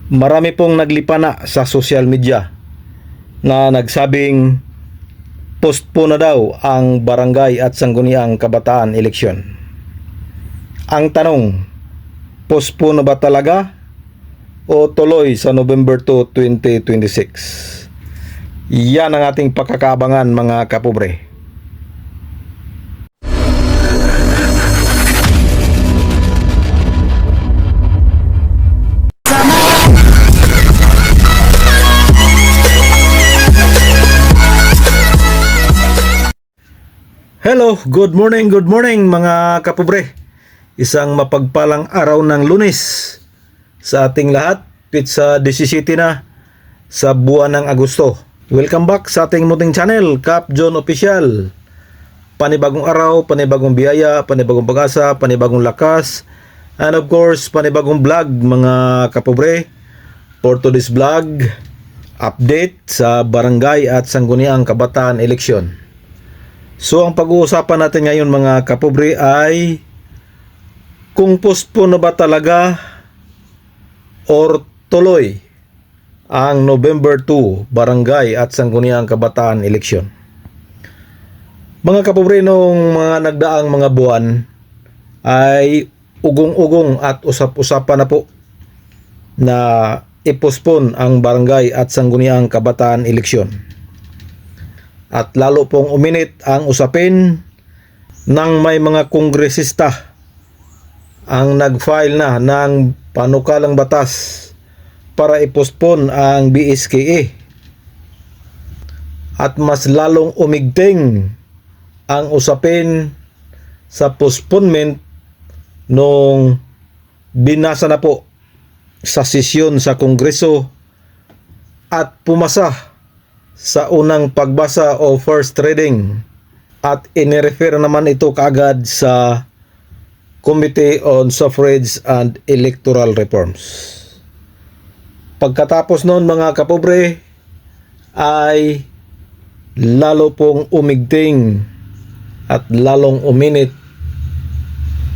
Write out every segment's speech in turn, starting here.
Marami pong naglipana sa social media na nagsabing postpone na daw ang barangay at sangguniang kabataan eleksyon. Ang tanong, postpone na ba talaga o tuloy sa November 2, 2026? Yan ang ating pagkakaabangan, mga kapobre. Hello, good morning mga kapobre. Isang mapagpalang araw ng Lunes sa ating lahat, sa 17 na sa buwan ng Agosto. Welcome back sa ating munting channel, Cap John Official. Panibagong araw, panibagong biyaya, panibagong pag-asa, panibagong lakas, and of course, panibagong vlog mga kapobre. For today's vlog, update sa barangay at sangguniang kabataan eleksyon. So ang pag-uusapan natin ngayon mga kapobre ay kung postpone na ba talaga or tuloy ang November 2 barangay at sangguniang kabataan eleksyon. Mga kapobre, nung mga nagdaang mga buwan ay ugong-ugong at usap-usapan na po na i-postpone ang barangay at sangguniang kabataan eleksyon. At lalo pong uminit ang usapin nang may mga kongresista ang nag-file na ng panukalang batas para i-postpone ang BSKA. At mas lalong umigting ang usapin sa postponement nung binasa na po sa sesyon sa Kongreso at pumasa sa unang pagbasa o first reading at inirefer naman ito kaagad sa Committee on Suffrage and Electoral Reforms. Pagkatapos noon mga kapobre ay lalo pong umigting at lalong uminit.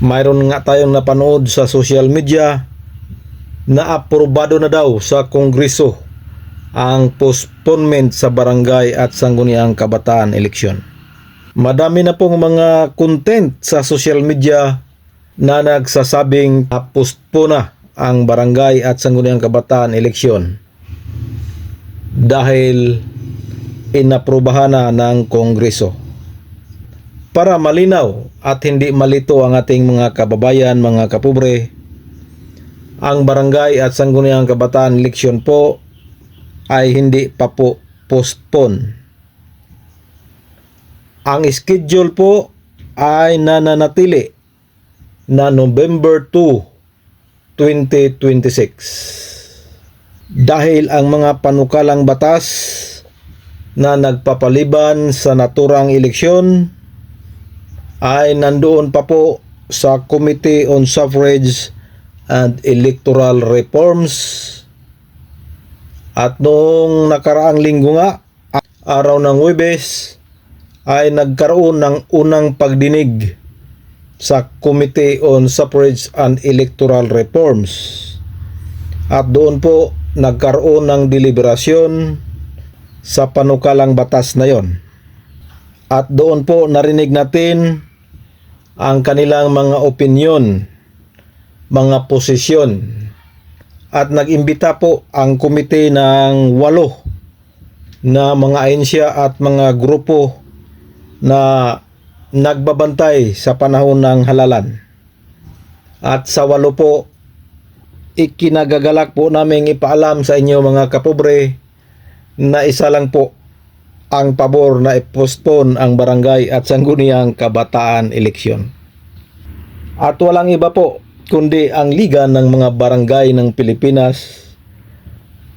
Mayroon nga tayong napanood sa social media na aprobado na daw sa Kongreso ang postponement sa barangay at sangguniang kabataan eleksyon. Madami na pong mga content sa social media na nagsasabing postpone na ang barangay at sangguniang kabataan eleksyon dahil inaprubahan na ng Kongreso. Para malinaw at hindi malito ang ating mga kababayan, mga kapobre, ang barangay at sangguniang kabataan eleksyon po ay hindi pa po postpone. Ang schedule po ay nananatili na November 2, 2026. Dahil ang mga panukalang batas na nagpapaliban sa naturang eleksyon ay nandoon pa po sa Committee on Suffrage and Electoral Reforms. At noong nakaraang linggo nga, araw ng Huwebes, ay nagkaroon ng unang pagdinig sa Committee on Suffrage and Electoral Reforms. At doon po nagkaroon ng deliberasyon sa panukalang batas na yon. At doon po narinig natin ang kanilang mga opinyon, mga posisyon. At nag-imbita po ang komite ng 8 na mga ahensya at mga grupo na nagbabantay sa panahon ng halalan. At sa 8 po, ikinagagalak po namin ipaalam sa inyo mga kapobre na isa lang po ang pabor na i-postpone ang barangay at sangguniang kabataan eleksyon. At walang iba po kundi ang Liga ng mga Barangay ng Pilipinas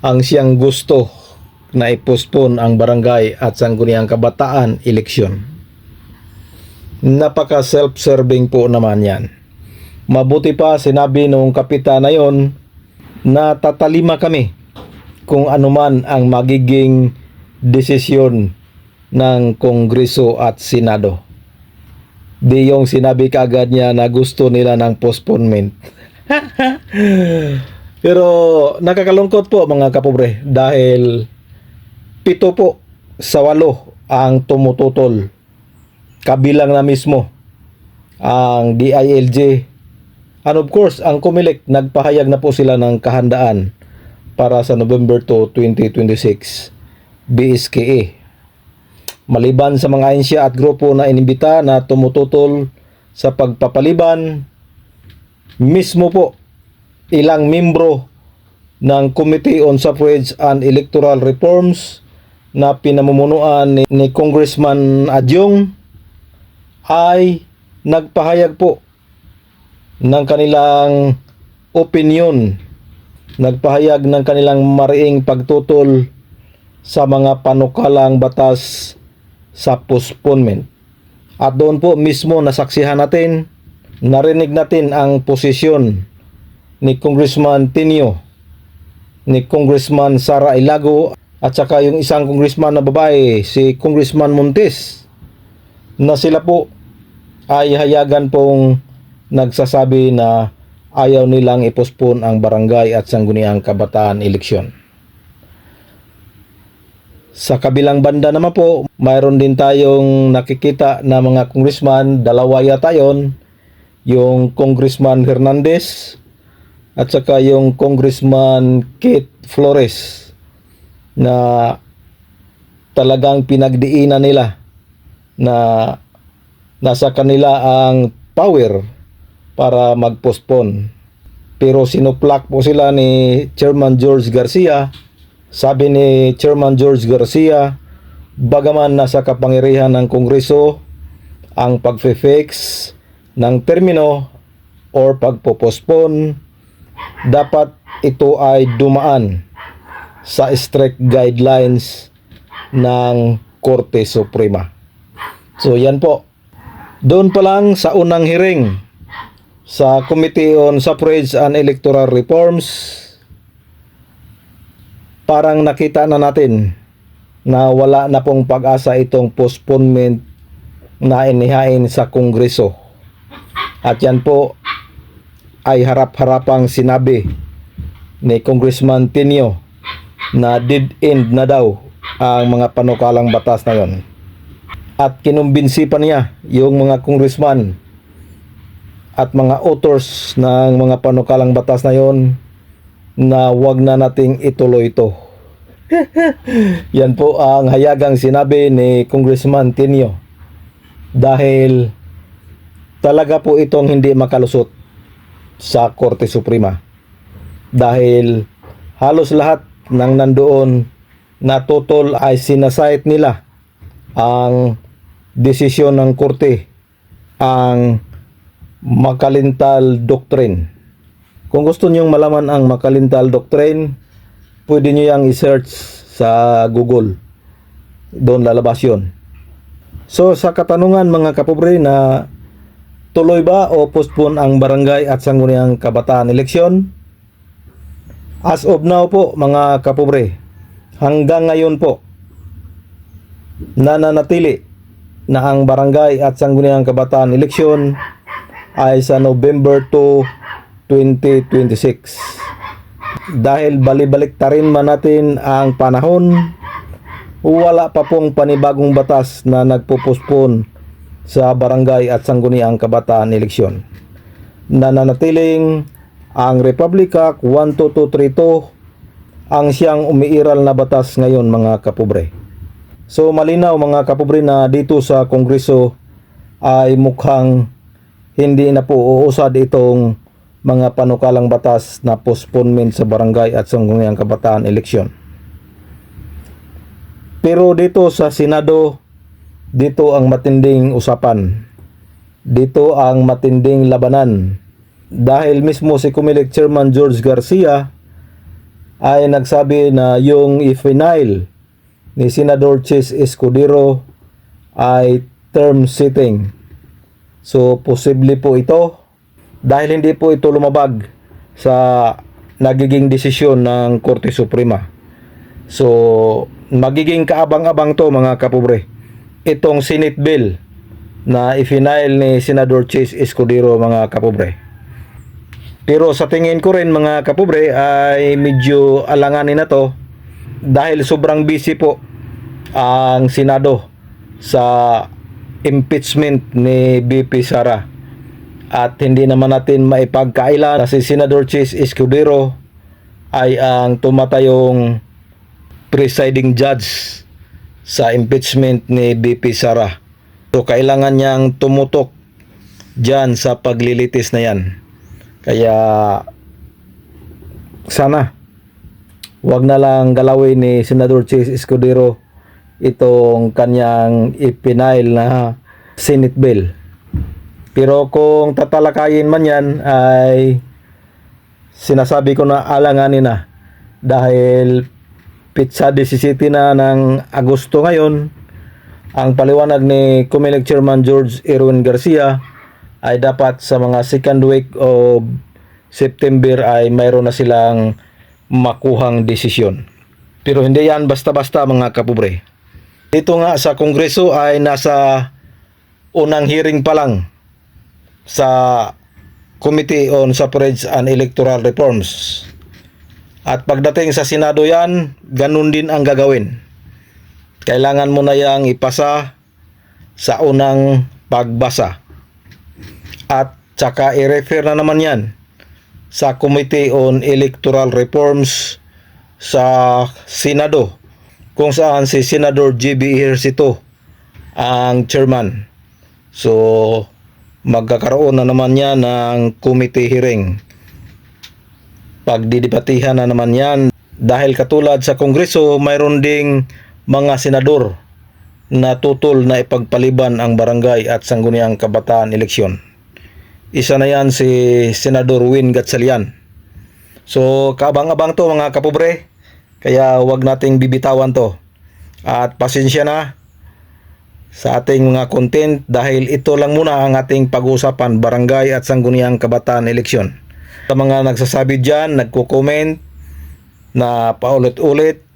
ang siyang gusto na i-postpone ang barangay at sangguniang kabataan eleksyon. Napaka self-serving po naman yan. Mabuti pa sinabi noong kapitan na yon na tatalima kami kung anuman ang magiging desisyon ng Kongreso at Senado. Di yung sinabi kaagad niya na gusto nila ng postponement. Pero nakakalungkot po mga kapobre dahil 7 po sa 8 ang tumututol. Kabilang na mismo ang DILG. And of course, ang COMELEC nagpahayag na po sila ng kahandaan para sa November 2, 2026 BSKA. Maliban sa mga ahensya at grupo na inimbita na tumututol sa pagpapaliban, mismo po ilang membro ng Committee on Suffrage and Electoral Reforms na pinamumunuan ni Congressman Adyong ay nagpahayag po ng kanilang opinion, nagpahayag ng kanilang mariing pagtutol sa mga panukalang batas sa postponement. At doon po mismo nasaksihan natin, narinig natin ang posisyon ni Congressman Tinio, ni Congressman Sara Ilago, at saka yung isang congressman na babae, si Congressman Montes, na sila po ay hayagan pong nagsasabi na ayaw nilang ipospon ang barangay at sangguniang kabataan eleksyon. Sa kabilang banda naman po, mayroon din tayong nakikita na mga congressman, dalawa yata yun, yung Congressman Hernandez at saka yung Congressman Kate Flores, na talagang pinagdiinan nila na nasa kanila ang power para mag-postpone. Pero sinuplak po sila ni Chairman George Garcia. Sabi ni Chairman George Garcia, bagaman nasa kapangyarihan ng Kongreso ang pag-fix ng termino or pagpo-postpone, dapat ito ay dumaan sa strict guidelines ng Korte Suprema. So yan po. Doon pa lang sa unang hearing sa Committee on Suffrage and Electoral Reforms, parang nakita na natin na wala na pong pag-asa itong postponement na inihain sa Kongreso. At yan po ay harap-harapang sinabi ni Congressman Tinio na dead end na daw ang mga panukalang batas na yon. At kinumbinsi pa niya yung mga congressman at mga authors ng mga panukalang batas na yon na wag na nating ituloy ito. Yan po ang hayagang sinabi ni Congressman Tinio dahil talaga po itong hindi makalusot sa Korte Suprema dahil halos lahat nang nandoon na tutol ay sinasite nila ang desisyon ng korte, ang Makalintal Doctrine. Kung gusto niyong malaman ang Makalintal Doctrine, pwede niyo yang i-search sa Google. Doon lalabas yun. So sa katanungan mga kapobre na tuloy ba o postpone ang barangay at sangguniang kabataan eleksyon? As of now po mga kapobre, hanggang ngayon po, nananatili na ang barangay at sangguniang kabataan eleksyon ay sa November 2, 2026. Dahil bali-baliktarin man natin ang panahon, wala pa pong panibagong batas na nagpupospon sa barangay at sangguniang kabataan eleksyon. Nananatiling ang Republic Act 12232 ang siyang umiiral na batas ngayon mga kapobre. So malinaw mga kapobre na dito sa Kongreso ay mukhang hindi na po uusad itong mga panukalang batas na postponement sa barangay at sangguniang kabataan eleksyon. Pero dito sa Senado, dito ang matinding usapan. Dito ang matinding labanan. Dahil mismo si COMELEC Chairman George Garcia ay nagsabi na yung i-final ni Senador Chis Escudero ay term setting. So posible po ito dahil hindi po ito lumabag sa nagiging desisyon ng Korte Suprema. So magiging kaabang-abang to mga kapobre, itong Senate bill na i-final ni Senador Chis Escudero mga kapobre. Pero sa tingin ko rin mga kapobre ay medyo alanganin na to dahil sobrang busy po ang Senado sa impeachment ni BP Sara. At hindi naman natin maipagkaila na si Senador Chis Escudero ay ang tumatayong presiding judge sa impeachment ni BP Sara. So kailangan niyang tumutok dyan sa paglilitis na yan. Kaya sana wag na lang galawin ni Senador Chis Escudero itong kanyang ipinail na Senate bill. Pero kung tatalakayin man yan ay sinasabi ko na alanganin na dahil pitsa 17 na ng Agosto ngayon. Ang paliwanag ni COMELEC Chairman George Erwin Garcia ay dapat sa mga second week of September ay mayroon na silang makuhang desisyon. Pero hindi yan basta-basta mga kapobre. Dito nga sa Kongreso ay nasa unang hearing pa lang sa Committee on Suffrage and Electoral Reforms. At pagdating sa Senado yan, ganun din ang gagawin. Kailangan mo na yang ipasa sa unang pagbasa. At tsaka i-refer na naman yan sa Committee on Electoral Reforms sa Senado, kung saan si Senador J.B. Ejercito ang chairman. So magkakaroon na naman yan ng committee hearing. Pagdidebatihan na naman yan. Dahil katulad sa Kongreso, mayroon ding mga senador na tutol na ipagpaliban ang barangay at sangguniang kabataan eleksyon. Isa na yan si Senador Win Gatchalian. So kaabang-abang to mga kapobre. Kaya wag nating bibitawan to. At pasensya na sa ating mga content dahil ito lang muna ang ating pag-uusapan barangay at sangguniang kabataan eleksyon. Sa mga nagsasabi dyan, nagko-comment na paulit-ulit,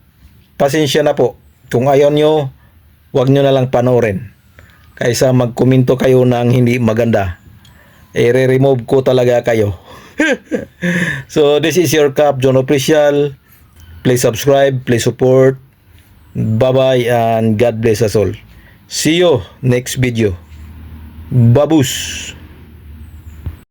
pasensya na po. Kung ayaw nyo, wag nyo na lang panoorin. Kaysa magkomento kayo ng hindi maganda, i-remove ko talaga kayo. So this is your Cap John Official. Please subscribe, please support. Bye-bye and God bless us all. See you next video. Babus.